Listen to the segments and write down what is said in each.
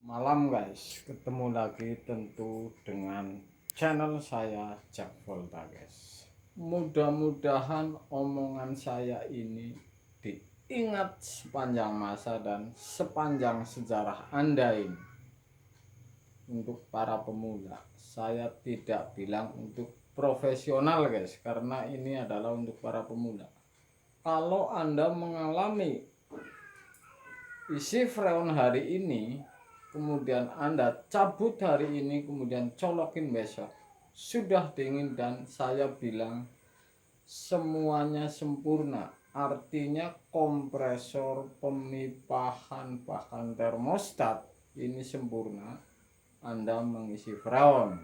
Malam guys, ketemu lagi tentu dengan channel saya Jack Volta guys. Mudah-mudahan omongan saya ini diingat sepanjang masa dan sepanjang sejarah Anda ini. Untuk para pemula, saya tidak bilang untuk profesional guys, karena ini adalah untuk para pemula. Kalau Anda mengalami isi freon hari ini, kemudian Anda cabut hari ini, kemudian colokin besok, sudah dingin dan saya bilang semuanya sempurna. Artinya kompresor, pemipahan, bahkan termostat ini sempurna. Anda mengisi freon,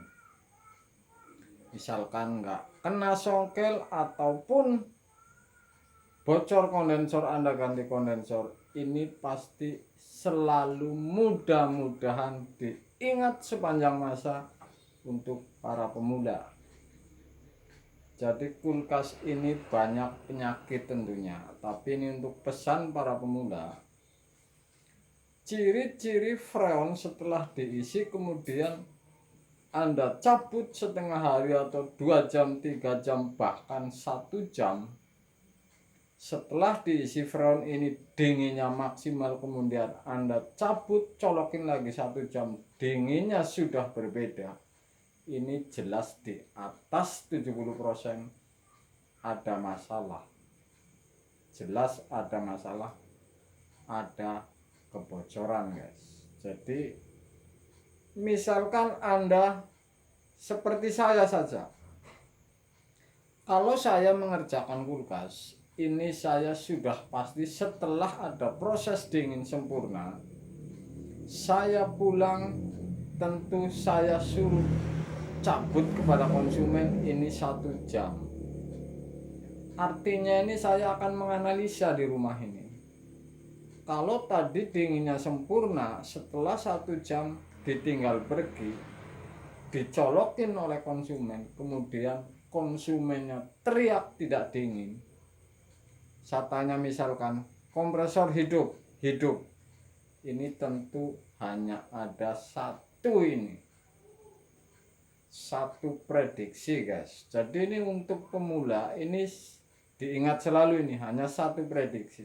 misalkan nggak kena songkel ataupun bocor kondensor, Anda ganti kondensor, ini pasti selalu mudah-mudahan diingat sepanjang masa untuk para pemula. Jadi kulkas ini banyak penyakit tentunya, tapi ini untuk pesan para pemula. Ciri-ciri freon setelah diisi kemudian Anda cabut setengah hari atau 2 jam, 3 jam, bahkan 1 jam. Setelah diisi freon ini dinginnya maksimal, kemudian Anda cabut colokin lagi 1 jam, dinginnya sudah berbeda. Ini jelas di atas 70% ada masalah. Jelas ada masalah, ada kebocoran guys. Jadi misalkan Anda seperti saya saja, kalau saya mengerjakan kulkas ini, saya sudah pasti setelah ada proses dingin sempurna, saya pulang tentu saya suruh cabut kepada konsumen ini 1 jam. Artinya ini saya akan menganalisa di rumah ini. Kalau tadi dinginnya sempurna, setelah 1 jam ditinggal pergi, dicolokin oleh konsumen, kemudian konsumennya teriak tidak dingin. Saya tanya misalkan kompresor hidup, ini tentu hanya ada satu prediksi guys. Jadi ini untuk pemula, ini diingat selalu, ini hanya satu prediksi.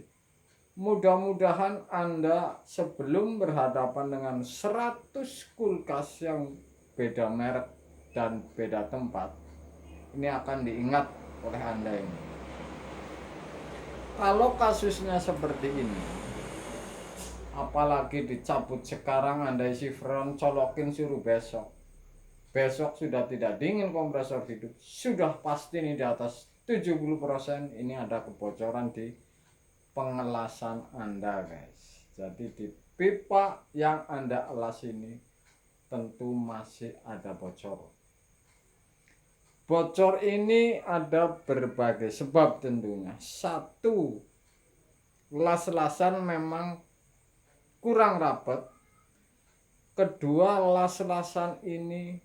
Mudah-mudahan Anda sebelum berhadapan dengan 100 kulkas yang beda merek dan beda tempat, ini akan diingat oleh Anda ini. Kalau kasusnya seperti ini, apalagi dicabut sekarang, Anda isi freon, colokin suruh besok sudah tidak dingin kompresor hidup, sudah pasti ini di atas 70% ini ada kebocoran di pengelasan Anda guys. Jadi di pipa yang Anda elas ini tentu masih ada bocor. Bocor ini ada berbagai sebab tentunya. Satu, las-lasan memang kurang rapat. Kedua, las-lasan ini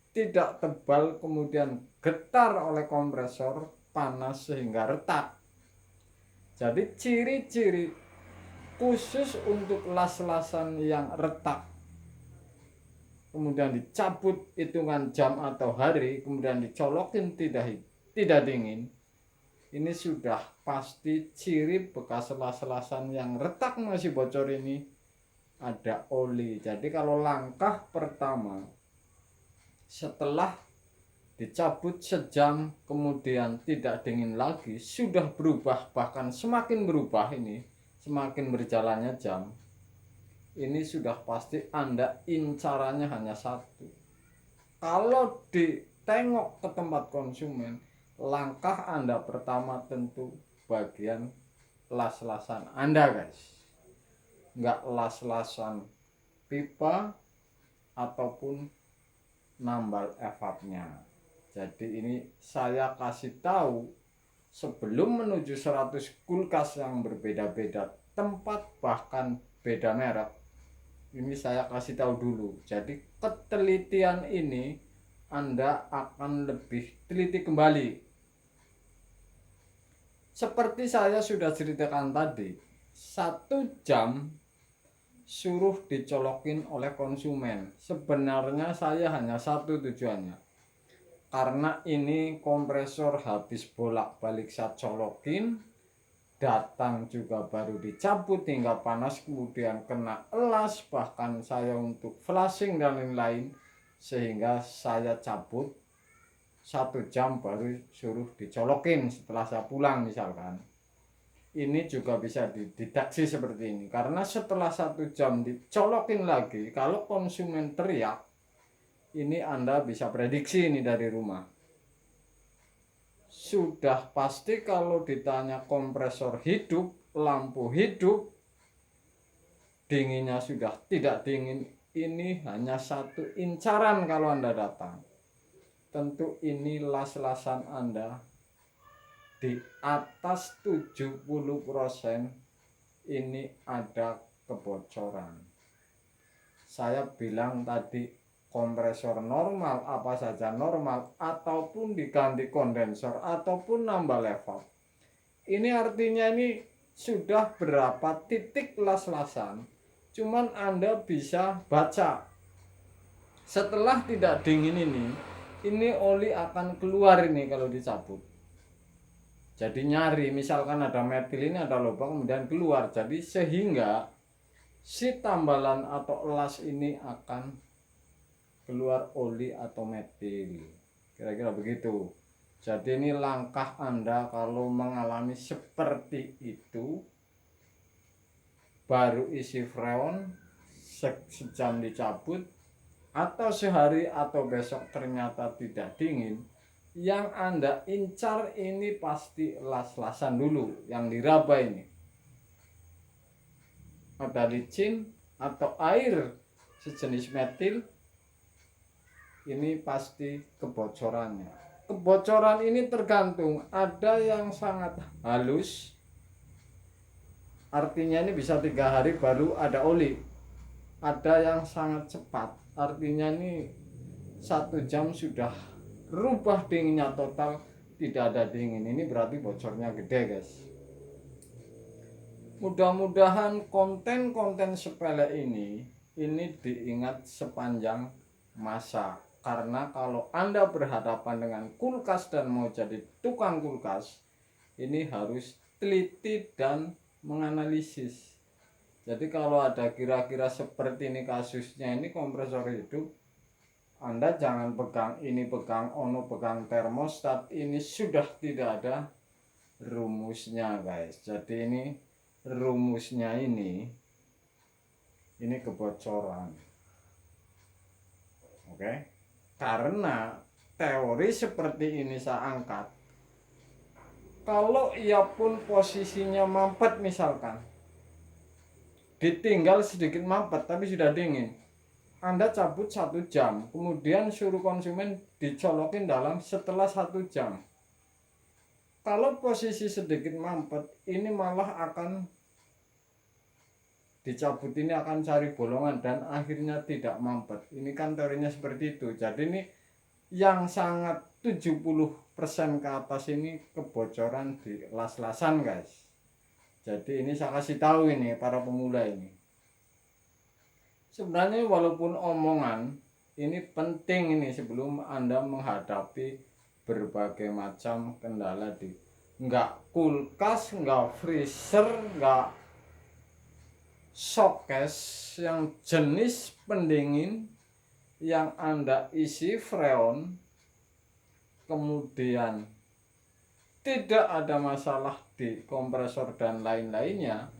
tidak tebal, kemudian getar oleh kompresor, panas sehingga retak. Jadi ciri-ciri khusus untuk las-lasan yang retak, kemudian dicabut hitungan jam atau hari, kemudian dicolokin tidak dingin, ini sudah pasti ciri bekas las-lasan yang retak masih bocor ini ada oli. Jadi kalau langkah pertama setelah dicabut sejam kemudian tidak dingin lagi, sudah berubah, bahkan semakin berubah, ini semakin berjalannya jam, ini sudah pasti Anda incarannya hanya satu. Kalau ditengok ke tempat konsumen, langkah Anda pertama tentu bagian las-lasan Anda guys, nggak las-lasan pipa ataupun nambal evapnya. Jadi ini saya kasih tahu sebelum menuju 100 kulkas yang berbeda-beda tempat bahkan beda merek, ini saya kasih tahu dulu. Jadi ketelitian ini Anda akan lebih teliti kembali. Seperti saya sudah ceritakan tadi, 1 jam suruh dicolokin oleh konsumen. Sebenarnya saya hanya satu tujuannya, karena ini kompresor habis bolak-balik saya colokin, datang juga baru dicabut hingga panas, kemudian kena elas, bahkan saya untuk flashing dan lain-lain, sehingga saya cabut 1 jam baru suruh dicolokin setelah saya pulang misalkan. Ini juga bisa dideteksi seperti ini, karena setelah 1 jam dicolokin lagi, kalau konsumen teriak, ini Anda bisa prediksi ini dari rumah. Sudah pasti kalau ditanya kompresor hidup, lampu hidup, dinginnya sudah tidak dingin, ini hanya satu incaran kalau Anda datang. Tentu ini las-lasan Anda di atas 70% ini ada kebocoran. Saya bilang tadi kompresor normal, apa saja normal, ataupun diganti kondensor, ataupun nambah level. Ini artinya ini sudah berapa titik las-lasan, cuman Anda bisa baca. Setelah tidak dingin ini oli akan keluar ini kalau dicabut. Jadi nyari, misalkan ada metil ini ada lubang kemudian keluar. Jadi sehingga si tambalan atau elas ini akan keluar oli atau metil. Kira-kira begitu. Jadi ini langkah Anda kalau mengalami seperti itu, baru isi freon, sejam dicabut, atau sehari atau besok ternyata tidak dingin, yang Anda incar ini pasti las-lasan dulu, yang diraba ini. Ada licin atau air sejenis metil, ini pasti kebocorannya. Kebocoran ini tergantung, ada yang sangat halus, artinya ini bisa 3 hari baru ada oli. Ada yang sangat cepat, artinya ini 1 jam sudah rubah dinginnya total, tidak ada dingin. Ini berarti bocornya gede guys. Mudah-mudahan konten-konten sepele ini diingat sepanjang masa. Karena kalau Anda berhadapan dengan kulkas dan mau jadi tukang kulkas, ini harus teliti dan menganalisis. Jadi kalau ada kira-kira seperti ini kasusnya, ini kompresor hidup, Anda jangan pegang ini, pegang ono, pegang termostat, ini sudah tidak ada rumusnya guys. Jadi ini rumusnya ini kebocoran. Oke. Karena teori seperti ini saya angkat, kalau ia pun posisinya mampet misalkan, ditinggal sedikit mampet tapi sudah dingin, Anda cabut 1 jam, kemudian suruh konsumen dicolokin dalam setelah 1 jam. Kalau posisi sedikit mampet, ini malah akan dicabut, ini akan cari bolongan dan akhirnya tidak mampet. Ini kan teorinya seperti itu. Jadi ini yang sangat 70% ke atas ini kebocoran di las-lasan guys. Jadi ini saya kasih tahu ini para pemula ini. Sebenarnya walaupun omongan, ini penting ini sebelum Anda menghadapi berbagai macam kendala di enggak kulkas, enggak freezer, enggak showcase yang jenis pendingin yang Anda isi freon, kemudian tidak ada masalah di kompresor dan lain-lainnya,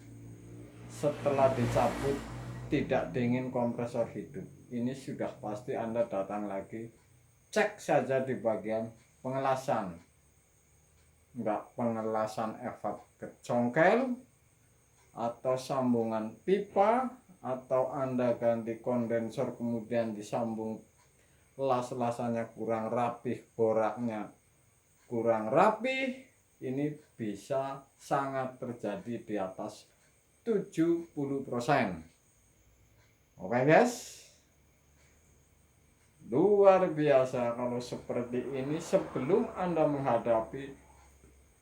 setelah dicabut tidak dingin kompresor hidup, ini sudah pasti Anda datang lagi, cek saja di bagian pengelasan, enggak pengelasan evap kecongkel atau sambungan pipa, atau Anda ganti kondensor kemudian disambung las-lasannya kurang rapih, boraknya kurang rapih, ini bisa sangat terjadi di atas 70%. Oke guys, luar biasa kalau seperti ini. Sebelum Anda menghadapi,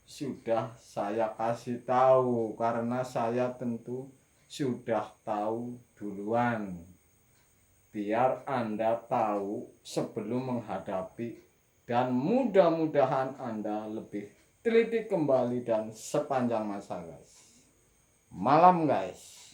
sudah saya kasih tahu, karena saya tentu sudah tahu duluan, biar Anda tahu sebelum menghadapi, dan mudah-mudahan Anda lebih teliti kembali dan sepanjang masa guys. Malam guys.